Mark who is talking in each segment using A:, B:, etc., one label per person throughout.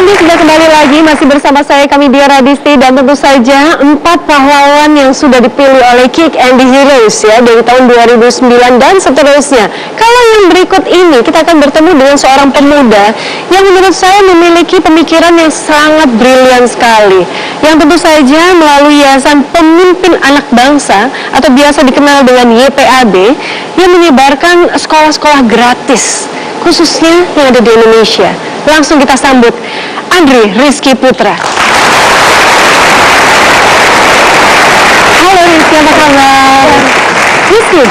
A: Anda sudah kembali lagi, masih bersama saya, kami Dia Radisti, dan tentu saja 4 pahlawan yang sudah dipilih oleh Kick and the Heroes ya dari tahun 2009 dan seterusnya. Kalau yang berikut ini kita akan bertemu dengan seorang pemuda yang menurut saya memiliki pemikiran yang sangat brilian sekali, yang tentu saja melalui Yayasan Pemimpin Anak Bangsa atau biasa dikenal dengan YPAB yang menyebarkan sekolah-sekolah gratis khususnya yang ada di Indonesia. Langsung kita sambut Andri Rizky Putra. Halo Rizky, apa kabar? Rizky,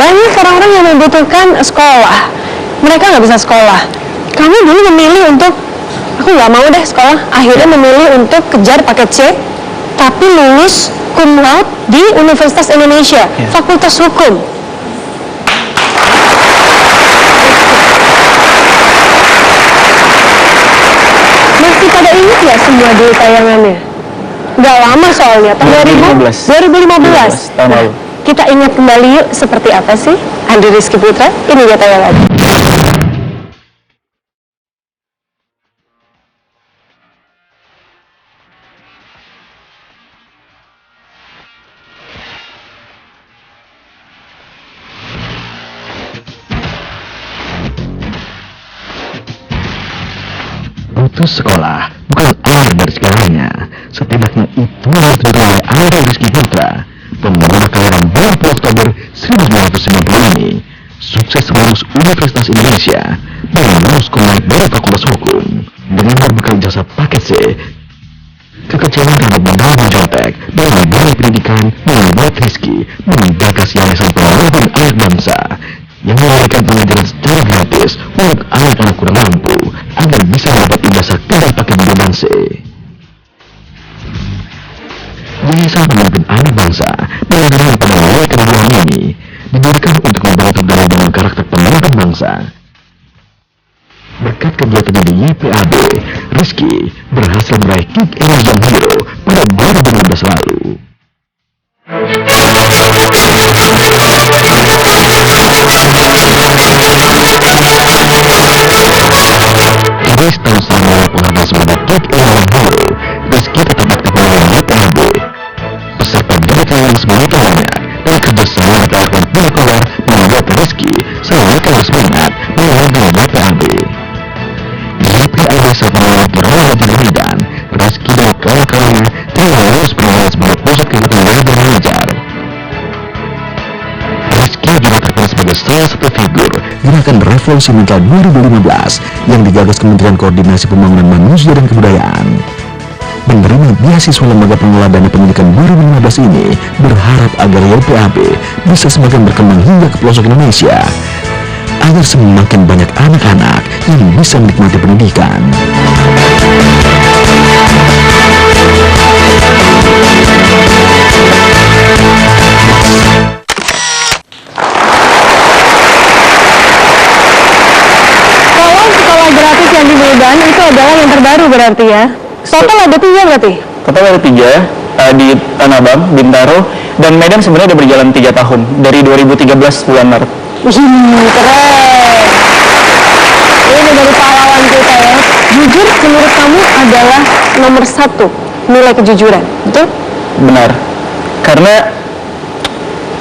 A: banyak orang-orang yang membutuhkan sekolah. Mereka nggak bisa sekolah. Kamu dulu memilih untuk, aku nggak mau deh sekolah. Akhirnya memilih untuk kejar paket C, tapi lulus cum laude di Universitas Indonesia, Fakultas Hukum. Masih pada ingat ya semua dulu tayangannya? Gak lama soalnya, tahun 2015.
B: Tahun lalu.
A: Kita ingat kembali yuk seperti apa sih Andri Rizky Putra? Ini dia tayangannya.
C: Putus sekolah bukan akhir dari segalanya. Setidaknya itu yang ditunjukkan oleh Andri Rizky Putra, pemuda kelahiran 20 Oktober 1990 ini, sukses lulus Universitas Indonesia dan lulus cum laude dari Fakultas Hukum. Dengan berbekal jasa paket C, kekecewaan terhadap modal mencontek dan modal pendidikan membuat Rizky menggagas Yayasan Pemimpin Anak Bangsa yang memberikan pengajaran secara gratis untuk anak-anak kurang mampu agar bisa mendapat ijazah kejar paket B dan C. Yayasan Pemimpin Anak Bangsa mengatakan pada yayasan kedua ini diberikan untuk membangun dan dengan karakter pemimpin bangsa. Berkat kegiatan di YPAB, Rizky berhasil meraih Kick and Hero pada 2015 lalu. Kini setahun selama pengalaman sebagai Kick and Hero, Rizky tetap aktif dalam YPAB. Peserta didik yang semakin banyak dan kerjasama antara pihak luar membuat Rizky semakin bersemangat mengambil YPAB. YPAB saat memiliki role di Medan, Rizky dan kawan-kawannya telah lulus penilaian sebagai pusat kegiatan belajar mengajar. Rizky juga terkenal sebagai salah satu figur gerakan Revolusi Mental 2015 yang digagas Kementerian Koordinasi Pembangunan Manusia dan Kebudayaan. Penerima beasiswa Lembaga Pengelola Dana Pendidikan 2015 ini berharap agar YPAB bisa semakin berkembang hingga ke pelosok Indonesia, agar semakin banyak anak-anak yang bisa menikmati pendidikan.
A: Kalau sekolah gratis yang di Medan itu adalah yang terbaru berarti ya? Total ada 3 berarti?
B: Total ada 3 di Tanah Abang, Bintaro, dan Medan sebenarnya udah berjalan 3 tahun dari 2013 bulan Maret.
A: Keren. Ini dari pahlawan kita ya. Jujur menurut kamu adalah nomor 1 nilai kejujuran, betul?
B: Benar. Karena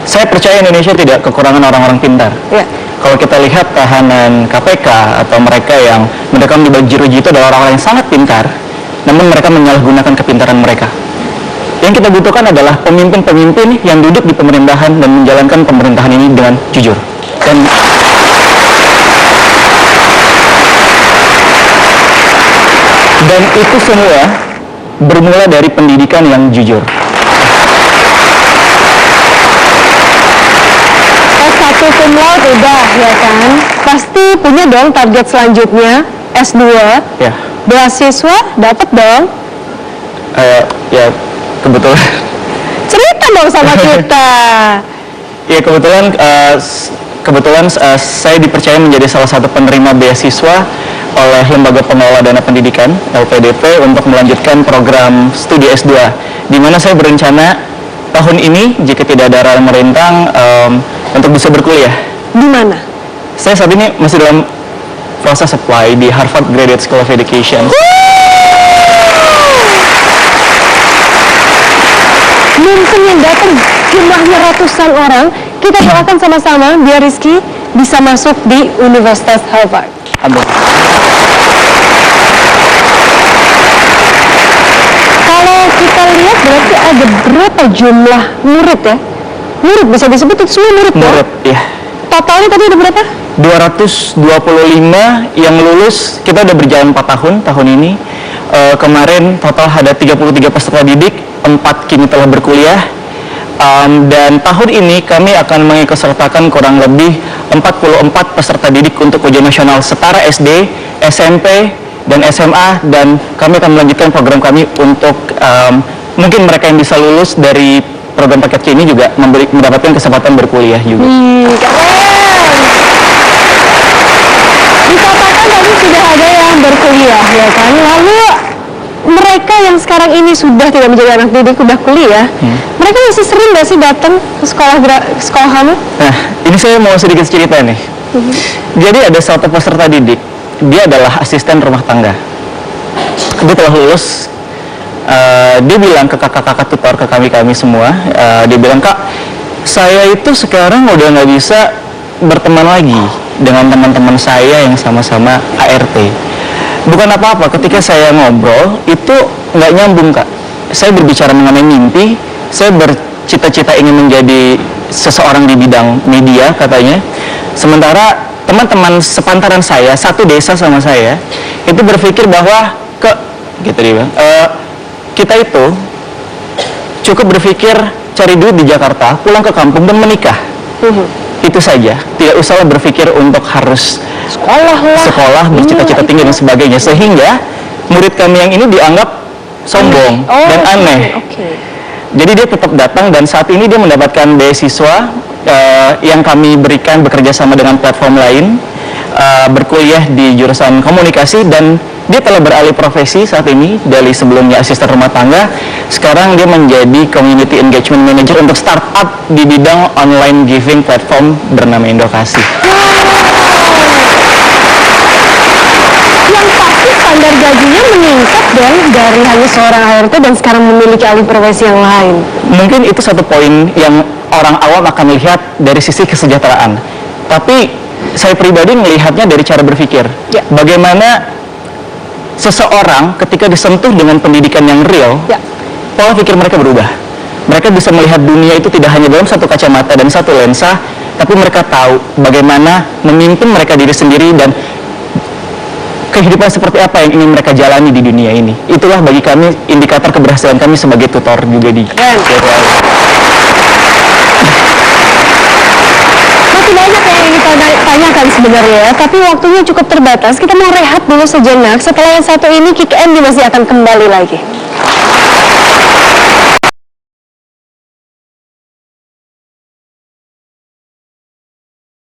B: saya percaya Indonesia tidak kekurangan orang-orang pintar.
A: Ya.
B: Kalau kita lihat tahanan KPK atau mereka yang mendekam di balik jeruji itu adalah orang-orang yang sangat pintar, namun mereka menyalahgunakan kepintaran mereka. Yang kita butuhkan adalah pemimpin-pemimpin yang duduk di pemerintahan dan menjalankan pemerintahan ini dengan jujur. Dan itu semua bermula dari pendidikan yang jujur.
A: S1 cum laude udah ya kan? Pasti punya dong target selanjutnya, S2.
B: Ya.
A: Beasiswa dapat dong.
B: Ya kebetulan.
A: Cerita dong sama kita.
B: Ya kebetulan saya dipercaya menjadi salah satu penerima beasiswa oleh Lembaga Pengelola Dana Pendidikan LPDP untuk melanjutkan program studi S2, di mana saya berencana tahun ini jika tidak ada arahan merintang untuk bisa berkuliah.
A: Di mana?
B: Saya saat ini masih dalam proses apply di Harvard Graduate School of Education.
A: mumpung yang datang jumlahnya ratusan orang, kita doakan sama-sama biar Rizky bisa masuk di Universitas Harvard.
B: Amin.
A: Kalau kita lihat berarti ada berapa jumlah murid ya? Murid bisa disebut itu semua murid ya?
B: Murid, ya.
A: Totalnya tadi ada berapa?
B: 225 yang lulus, kita udah berjalan 4 tahun ini. Kemarin total ada 33 peserta didik, 4 kini telah berkuliah. Dan tahun ini kami akan mengikutsertakan kurang lebih 44 peserta didik untuk ujian nasional setara SD, SMP, dan SMA. Dan kami akan melanjutkan program kami untuk mungkin mereka yang bisa lulus dari program paket C ini juga mendapatkan kesempatan berkuliah juga.
A: Keren! Dikatakan tadi sudah ada yang berkuliah, ya kan? Lalu mereka yang sekarang ini sudah tidak menjadi anak didik, sudah kuliah, mereka masih sering nggak sih datang ke sekolah kamu?
B: Nah, ini saya mau sedikit cerita nih. Jadi ada satu peserta didik, dia adalah asisten rumah tangga. Dia telah lulus. Dia bilang ke kakak-kakak tutor, ke kami semua, dia bilang, "Kak, saya itu sekarang udah nggak bisa berteman lagi dengan teman-teman saya yang sama-sama ART. Bukan apa-apa, ketika saya ngobrol itu nggak nyambung, Kak. Saya berbicara mengenai mimpi, saya bercita-cita ingin menjadi seseorang di bidang media," katanya. Sementara teman-teman sepantaran saya, satu desa sama saya, itu berpikir bahwa gitu dia bilang, kita itu cukup berpikir cari duit di Jakarta, pulang ke kampung dan menikah. Itu saja, tidak usahlah berpikir untuk harus sekolah, bercita-cita tinggi dan sebagainya, sehingga murid kami yang ini dianggap sombong dan aneh. Jadi dia tetap datang dan saat ini dia mendapatkan beasiswa yang kami berikan bekerja sama dengan platform lain, berkuliah di jurusan komunikasi, dan dia telah beralih profesi saat ini. Dari sebelumnya asisten rumah tangga, sekarang dia menjadi community engagement manager untuk startup di bidang online giving platform bernama Indokasi.
A: Yang pasti standar gajinya meningkat dong dari hanya seorang ART dan sekarang memiliki alih profesi yang lain.
B: Mungkin itu satu poin yang orang awam akan lihat dari sisi kesejahteraan. Tapi saya pribadi melihatnya dari cara berpikir. Bagaimana seseorang ketika disentuh dengan pendidikan yang real, pola pikir mereka berubah. Mereka bisa melihat dunia itu tidak hanya dalam satu kacamata dan satu lensa, tapi mereka tahu bagaimana memimpin mereka diri sendiri dan kehidupan seperti apa yang ingin mereka jalani di dunia ini. Itulah bagi kami indikator keberhasilan kami sebagai tutor juga di
A: Masih banyak yang ingin kita tanyakan sebenarnya ya, tapi waktunya cukup terbatas. Kita mau rehat dulu sejenak. Setelah yang satu ini, Kick Andy masih akan kembali lagi.